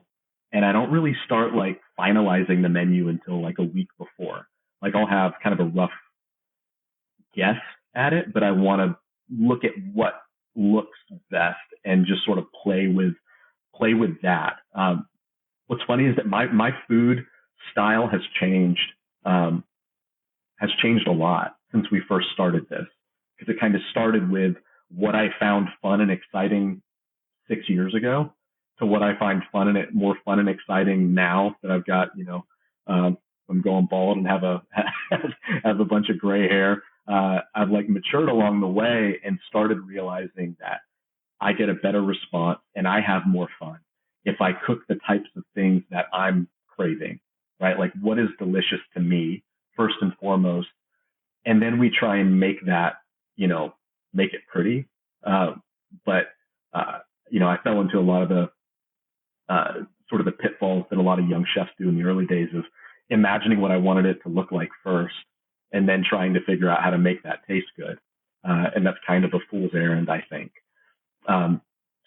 and I don't really start like finalizing the menu until like a week before. Like I'll have kind of a rough guess at it, but I want to look at what looks best and just sort of play with that. What's funny is that my food style has changed a lot since we first started this, because it kind of started with what I found fun and exciting 6 years ago to what I find more fun and exciting now that I've got, I'm going bald and have a bunch of gray hair. I've like matured along the way and started realizing that I get a better response and I have more fun if I cook the types of things that I'm craving, right? Like what is delicious to me first and foremost. And then we try and make that, make it pretty. But I fell into a lot of the sort of the pitfalls that a lot of young chefs do in the early days of imagining what I wanted it to look like first, and then trying to figure out how to make that taste good. And that's kind of a fool's errand, I think.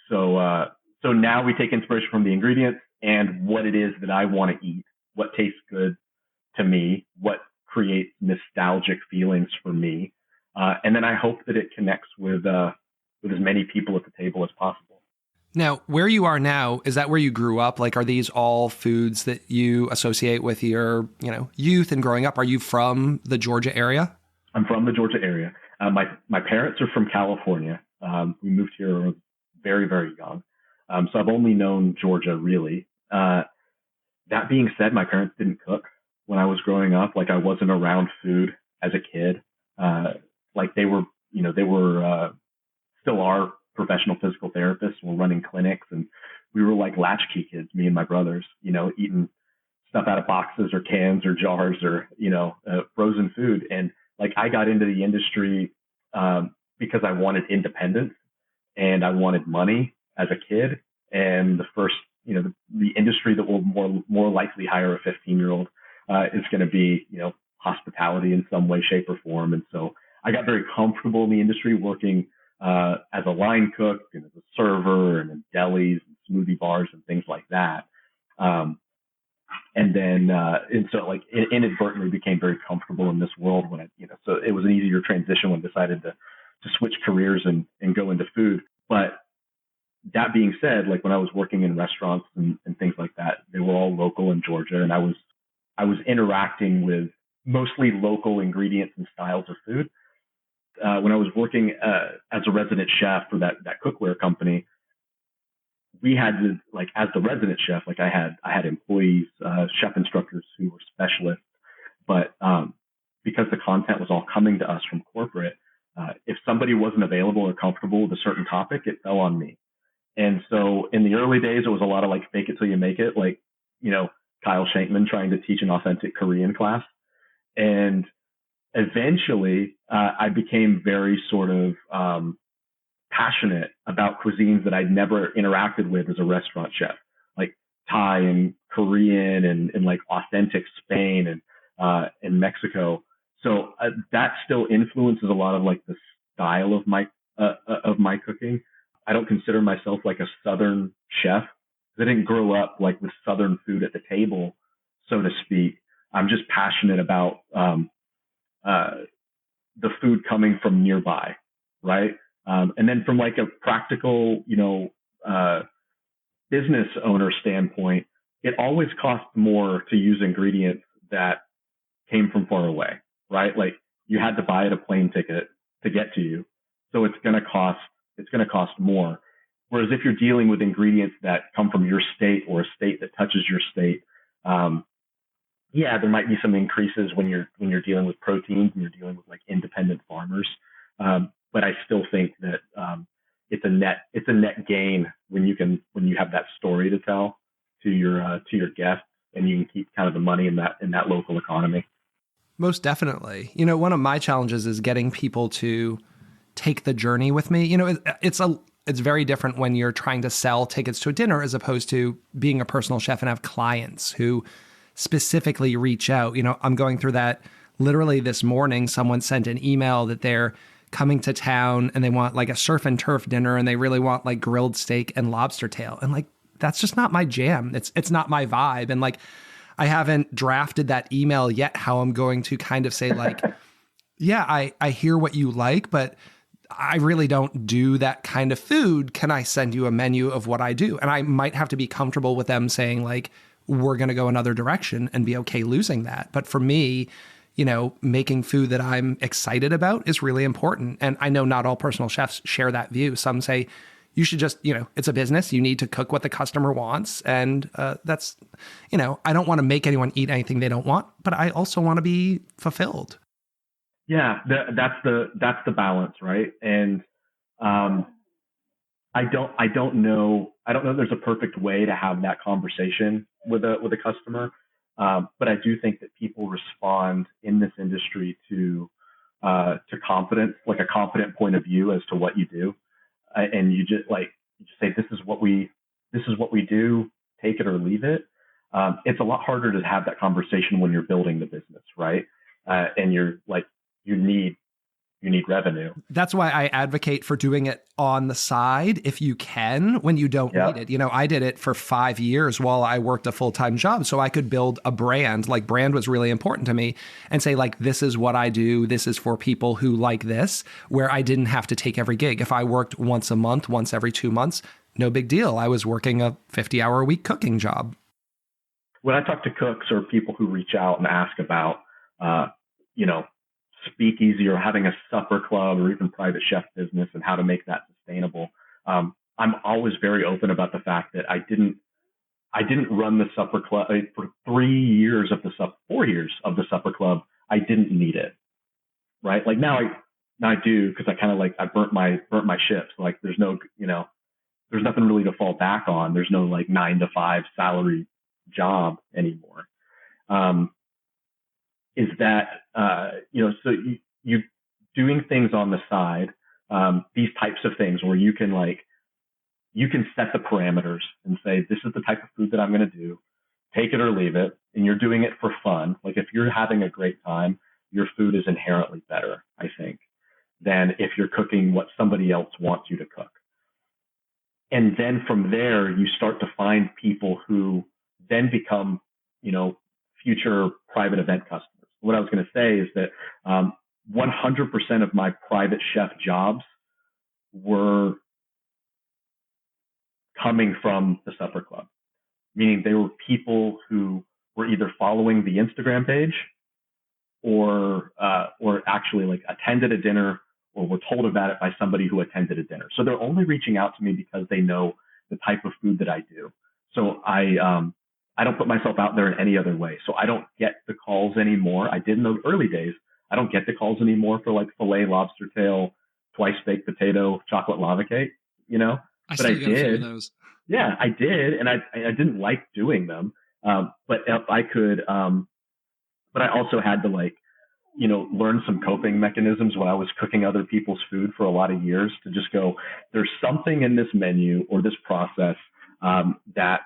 So now we take inspiration from the ingredients and what it is that I want to eat, what tastes good to me, what creates nostalgic feelings for me. And then I hope that it connects with as many people at the table as possible. Now, where you are now, is that where you grew up? Like, are these all foods that you associate with your, youth and growing up? Are you from the Georgia area? I'm from the Georgia area. My parents are from California. We moved here very, very young. So I've only known Georgia really. That being said, my parents didn't cook when I was growing up. Like I wasn't around food as a kid. Uh, like they were, still are professional physical therapists. We're running clinics and we were like latchkey kids, me and my brothers, eating stuff out of boxes or cans or jars or, frozen food. And like I got into the industry, because I wanted independence and I wanted money as a kid. And the first, the industry that will more likely hire a 15-year-old is going to be, hospitality in some way, shape, or form. And so I got very comfortable in the industry working as a line cook and as a server and in delis and smoothie bars and things like that. And so like inadvertently became very comfortable in this world when so it was an easier transition when I decided to switch careers and go into food. But that being said, like when I was working in restaurants and things like that, they were all local in Georgia, and I was interacting with mostly local ingredients and styles of food. When I was working as a resident chef for that cookware company, we had to, like, as the resident chef, like I had employees, chef instructors who were specialists, but because the content was all coming to us from corporate, if somebody wasn't available or comfortable with a certain topic, it fell on me. And so in the early days, it was a lot of like fake it till you make it, like, Kyle Shankman trying to teach an authentic Korean class. And eventually, I became very sort of passionate about cuisines that I'd never interacted with as a restaurant chef, like Thai and Korean and like authentic Spain and Mexico. So that still influences a lot of like the style of my cooking. I don't consider myself like a Southern chef. I didn't grow up like with Southern food at the table, so to speak. I'm just passionate about the food coming from nearby, right? And then from like a practical, business owner standpoint, it always costs more to use ingredients that came from far away, right? Like you had to buy a plane ticket to get to you. So it's going to cost more. Whereas if you're dealing with ingredients that come from your state or a state that touches your state, yeah, there might be some increases when you're dealing with proteins and you're dealing with like independent farmers. But I still think that it's a net gain when you have that story to tell to your guests, and you can keep kind of the money in that local economy. Most definitely. One of my challenges is getting people to take the journey with me. It's very different when you're trying to sell tickets to a dinner as opposed to being a personal chef and have clients who specifically reach out. I'm going through that literally this morning. Someone sent an email that they're coming to town and they want like a surf and turf dinner and they really want like grilled steak and lobster tail. And like, that's just not my jam. It's not my vibe. And like, I haven't drafted that email yet, how I'm going to kind of say like, yeah, I hear what you like, but I really don't do that kind of food. Can I send you a menu of what I do? And I might have to be comfortable with them saying like, we're going to go another direction and be okay losing that. But for me, making food that I'm excited about is really important. And I know not all personal chefs share that view. Some say you should just, it's a business. You need to cook what the customer wants. And that's, I don't want to make anyone eat anything they don't want, but I also want to be fulfilled. Yeah, that's the balance, right? And I don't know there's a perfect way to have that conversation with a customer, but I do think that people respond in this industry to confidence, like a confident point of view as to what you do, and you just say this is what we do, take it or leave it. It's a lot harder to have that conversation when you're building the business, right? And you're like you need revenue. That's why I advocate for doing it on the side if you can, when you don't need it. I did it for 5 years while I worked a full-time job so I could build a brand. Like brand was really important to me, and say like, this is what I do. This is for people who like this, where I didn't have to take every gig. If I worked once a month, once every 2 months, no big deal. I was working a 50-hour-a-week cooking job. When I talk to cooks or people who reach out and ask about, speakeasy or having a supper club or even private chef business and how to make that sustainable, I'm always very open about the fact that I I didn't run the supper club for 4 years of the supper club. I didn't need it, right? Like now I do because I kind of like I burnt my ships. Like there's no, there's nothing really to fall back on. There's no like 9 to 5 salary job anymore. Um, is that so you doing things on the side, these types of things where you can set the parameters and say, this is the type of food that I'm going to do, take it or leave it. And you're doing it for fun. Like if you're having a great time, your food is inherently better, I think, than if you're cooking what somebody else wants you to cook. And then from there, you start to find people who then become, future private event customers. What I was going to say is that 100% of my private chef jobs were coming from the supper club, meaning they were people who were either following the Instagram page or actually like attended a dinner or were told about it by somebody who attended a dinner. So they're only reaching out to me because they know the type of food that I do. So I don't put myself out there in any other way. So I don't get the calls anymore. I did in the early days. I don't get the calls anymore for like filet, lobster tail, twice baked potato, chocolate lava cake, But I did. Those. Yeah, I did. And I didn't like doing them. But if I could, but I also had to learn some coping mechanisms when I was cooking other people's food for a lot of years to just go, there's something in this menu or this process that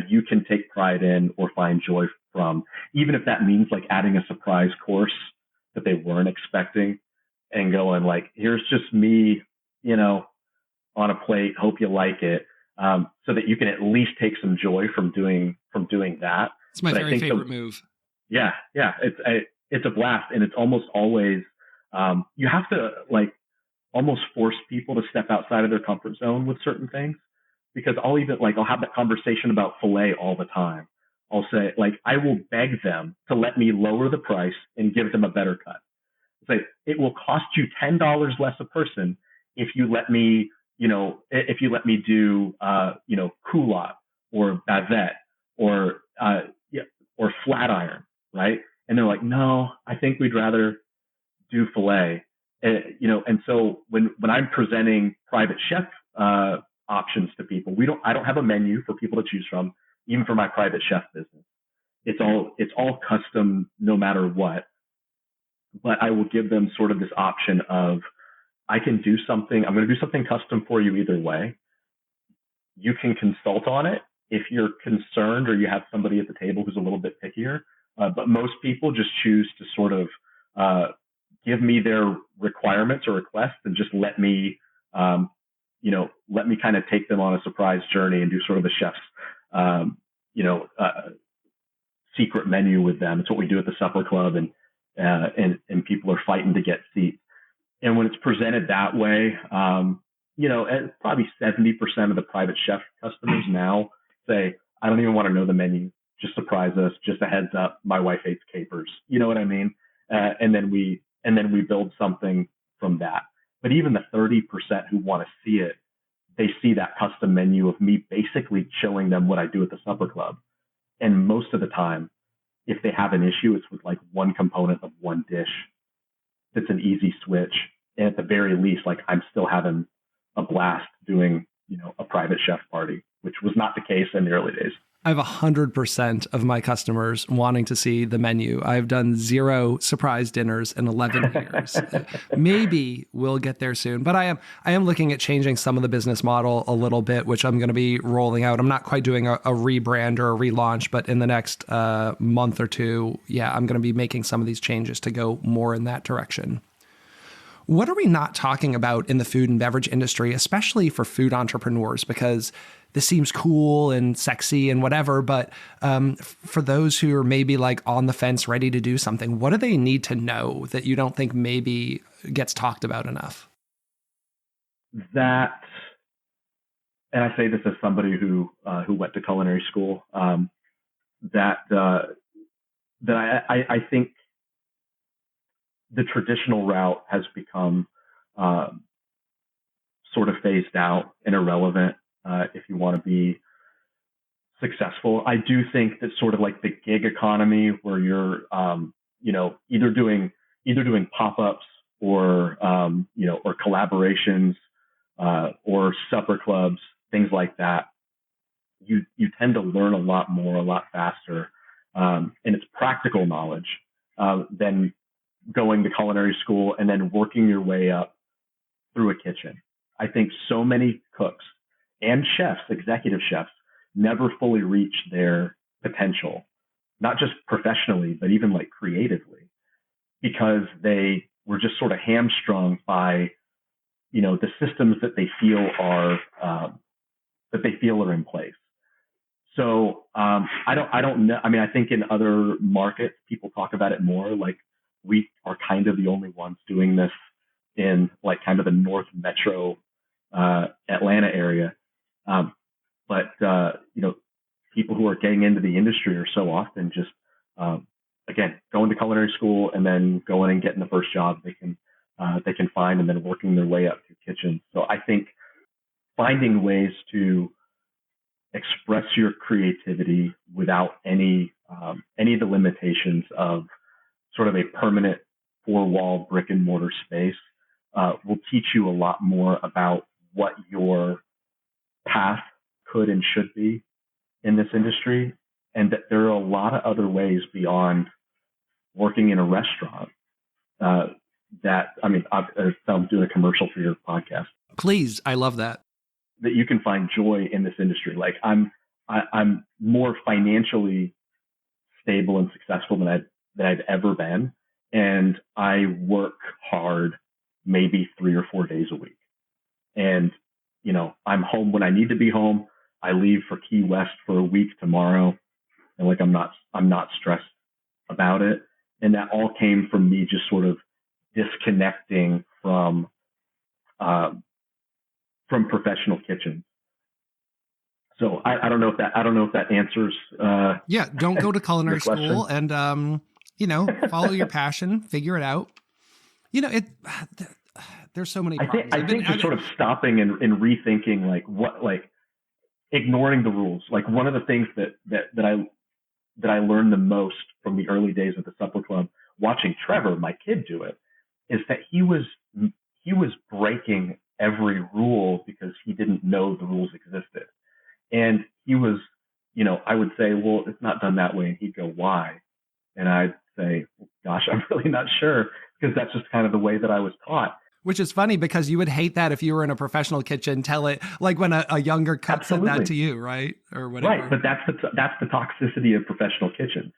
you can take pride in or find joy from, even if that means like adding a surprise course that they weren't expecting and going like, here's just me, on a plate, hope you like it. So that you can at least take some joy from doing that. It's my very favorite move. Yeah. It's a blast. And it's almost always, you have to almost force people to step outside of their comfort zone with certain things, because I'll have that conversation about filet all the time. I'll say I will beg them to let me lower the price and give them a better cut. It's it will cost you $10 less a person if you let me, do, culotte or bavette or flat iron, right? And they're like, no, I think we'd rather do filet. And so when I'm presenting private chef options to people, I don't have a menu for people to choose from, even for my private chef business. It's all custom no matter what. But I will give them sort of this option of, I'm going to do something custom for you either way. You can consult on it if you're concerned or you have somebody at the table who's a little bit pickier. But most people just choose to sort of give me their requirements or requests and just let me kind of take them on a surprise journey and do sort of the chef's, secret menu with them. It's what we do at the supper club, and people are fighting to get seats. And when it's presented that way, probably 70% of the private chef customers now say, I don't even want to know the menu. Just surprise us. Just a heads up. My wife hates capers. You know what I mean? And then we build something from that. But even the 30% who want to see it, they see that custom menu of me basically showing them what I do at the supper club. And most of the time, if they have an issue, it's with one component of one dish. It's an easy switch. And at the very least, I'm still having a blast doing, a private chef party, which was not the case in the early days. I have 100% of my customers wanting to see the menu. I've done 0 surprise dinners in 11 years. Maybe we'll get there soon, but I am looking at changing some of the business model a little bit, which I'm going to be rolling out. I'm not quite doing a rebrand or a relaunch, but in the next month or two, I'm going to be making some of these changes to go more in that direction. What are we not talking about in the food and beverage industry, especially for food entrepreneurs? Because this seems cool and sexy and whatever, but for those who are maybe on the fence, ready to do something, what do they need to know that you don't think maybe gets talked about enough? That, and I say this as somebody who went to culinary school, that I think the traditional route has become sort of phased out and irrelevant if you want to be successful. I do think that sort of like the gig economy where you're, either doing pop-ups or, or collaborations, or supper clubs, things like that. You tend to learn a lot more, a lot faster. And it's practical knowledge, than going to culinary school and then working your way up through a kitchen. I think so many cooks and chefs, executive chefs, never fully reach their potential, not just professionally, but even like creatively, because they were just sort of hamstrung by, the systems that they feel are in place. So I don't know. I mean, I think in other markets, people talk about it more. Like we are kind of the only ones doing this in like kind of the North Metro Atlanta area. But people who are getting into the industry are so often just again going to culinary school and then going and getting the first job they can find and then working their way up through kitchens. So I think finding ways to express your creativity without any of the limitations of sort of a permanent four-wall brick and mortar space will teach you a lot more about what your path could and should be in this industry, and that there are a lot of other ways beyond working in a restaurant. I'm doing a commercial for your podcast. Please, I love that. That you can find joy in this industry. Like I'm more financially stable and successful than I've ever been, and I work hard maybe 3 or 4 days a week. And I'm home when I need to be home. I leave for Key West for a week tomorrow, and like I'm not stressed about it. And that all came from me just sort of disconnecting from professional kitchens. So I don't know if that answers. Yeah, don't go to culinary school and follow your passion, figure it out. There's so many problems. I think just sort of stopping and rethinking ignoring the rules. Like one of the things that I learned the most from the early days of the Supper Club, watching Trevor, my kid, do it, is that he was breaking every rule because he didn't know the rules existed. And he was, I would say, well, it's not done that way. And he'd go, why? And I'd say, gosh, I'm really not sure, because that's just kind of the way that I was taught. Which is funny because you would hate that if you were in a professional kitchen, tell it like when a younger cook said that to you, right? Or whatever. Right. But that's the toxicity of professional kitchens.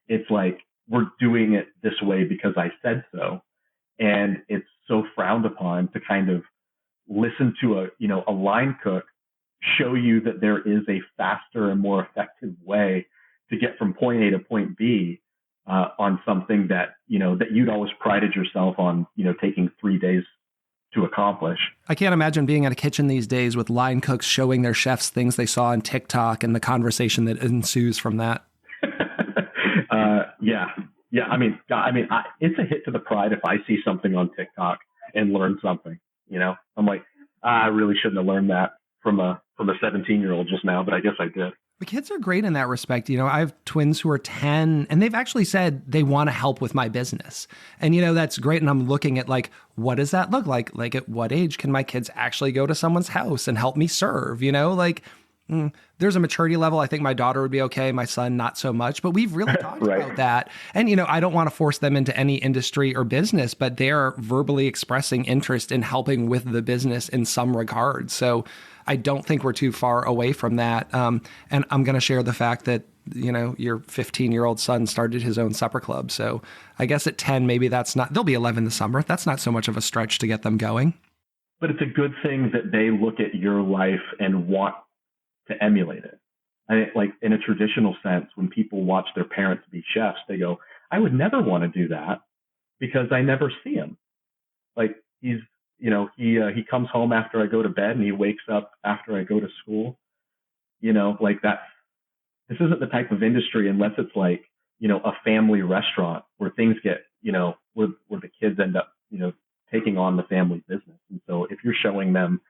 It's like, we're doing it this way because I said so. And it's so frowned upon to kind of listen to a line cook show you that there is a faster and more effective way to get from point A to point B on something that you'd always prided yourself on, taking 3 days to accomplish. I can't imagine being at a kitchen these days with line cooks showing their chefs things they saw on TikTok and the conversation that ensues from that. Yeah. I mean, it's a hit to the pride if I see something on TikTok and learn something. I'm like, I really shouldn't have learned that from a 17-year-old just now, but I guess I did. The kids are great in that respect. I have twins who are 10 and they've actually said they want to help with my business. And, that's great. And I'm looking at what does that look like? Like at what age can my kids actually go to someone's house and help me serve? There's a maturity level. I think my daughter would be okay. My son, not so much, but we've really talked right. about that. And, I don't want to force them into any industry or business, but they're verbally expressing interest in helping with the business in some regard. So I don't think we're too far away from that. And I'm going to share the fact that, your 15-year-old son started his own supper club. So I guess at 10, maybe they'll be 11 this summer. That's not so much of a stretch to get them going. But it's a good thing that they look at your life and want to emulate it. Like in a traditional sense, when people watch their parents be chefs, they go, I would never want to do that because I never see him. Like he comes home after I go to bed and he wakes up after I go to school. Like this isn't the type of industry unless it's like, a family restaurant where things get, where the kids end up, taking on the family business. And so if you're showing them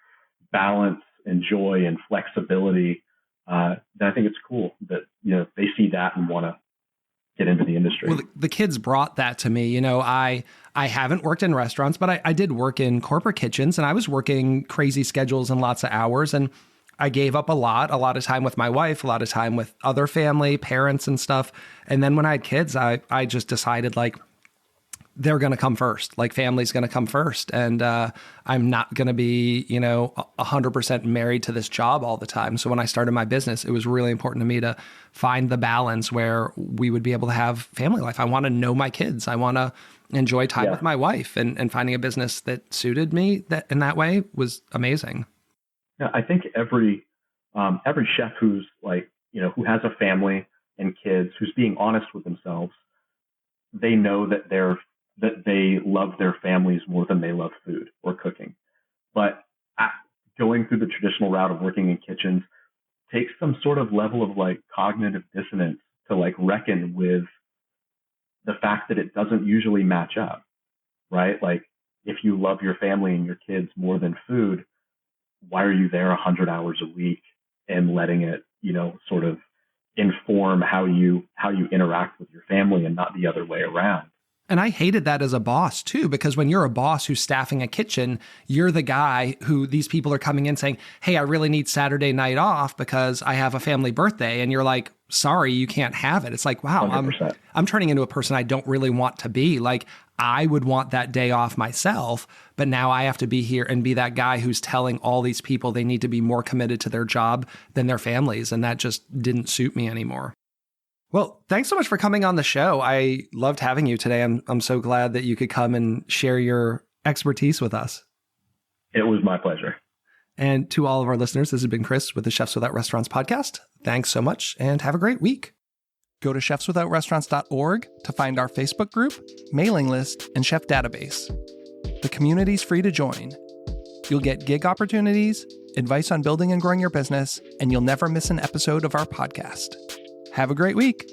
balance and joy and flexibility then I think it's cool that, they see that and want to get into the industry. Well, the kids brought that to me. I haven't worked in restaurants, but I did work in corporate kitchens, and I was working crazy schedules and lots of hours. And I gave up a lot of time with my wife, a lot of time with other family, parents and stuff. And then when I had kids, I just decided like, they're going to come first, like family's going to come first. And I'm not going to be, 100% married to this job all the time. So when I started my business, it was really important to me to find the balance where we would be able to have family life. I want to know my kids. I want to enjoy time with my wife, and finding a business that suited me that in that way was amazing. Yeah, I think every chef who's like, who has a family and kids, who's being honest with themselves, they know that they love their families more than they love food or cooking. But going through the traditional route of working in kitchens takes some sort of level of like cognitive dissonance to like reckon with the fact that it doesn't usually match up, right? Like if you love your family and your kids more than food, why are you there 100 hours a week and letting it, sort of inform how you interact with your family and not the other way around? And I hated that as a boss too, because when you're a boss who's staffing a kitchen, you're the guy who these people are coming in saying, hey, I really need Saturday night off because I have a family birthday. And you're like, sorry, you can't have it. It's like, wow, I'm turning into a person I don't really want to be. Like I would want that day off myself, but now I have to be here and be that guy who's telling all these people they need to be more committed to their job than their families. And that just didn't suit me anymore. Well, thanks so much for coming on the show. I loved having you today. I'm so glad that you could come and share your expertise with us. It was my pleasure. And to all of our listeners, this has been Chris with the Chefs Without Restaurants podcast. Thanks so much and have a great week. Go to chefswithoutrestaurants.org to find our Facebook group, mailing list, and chef database. The community's free to join. You'll get gig opportunities, advice on building and growing your business, and you'll never miss an episode of our podcast. Have a great week.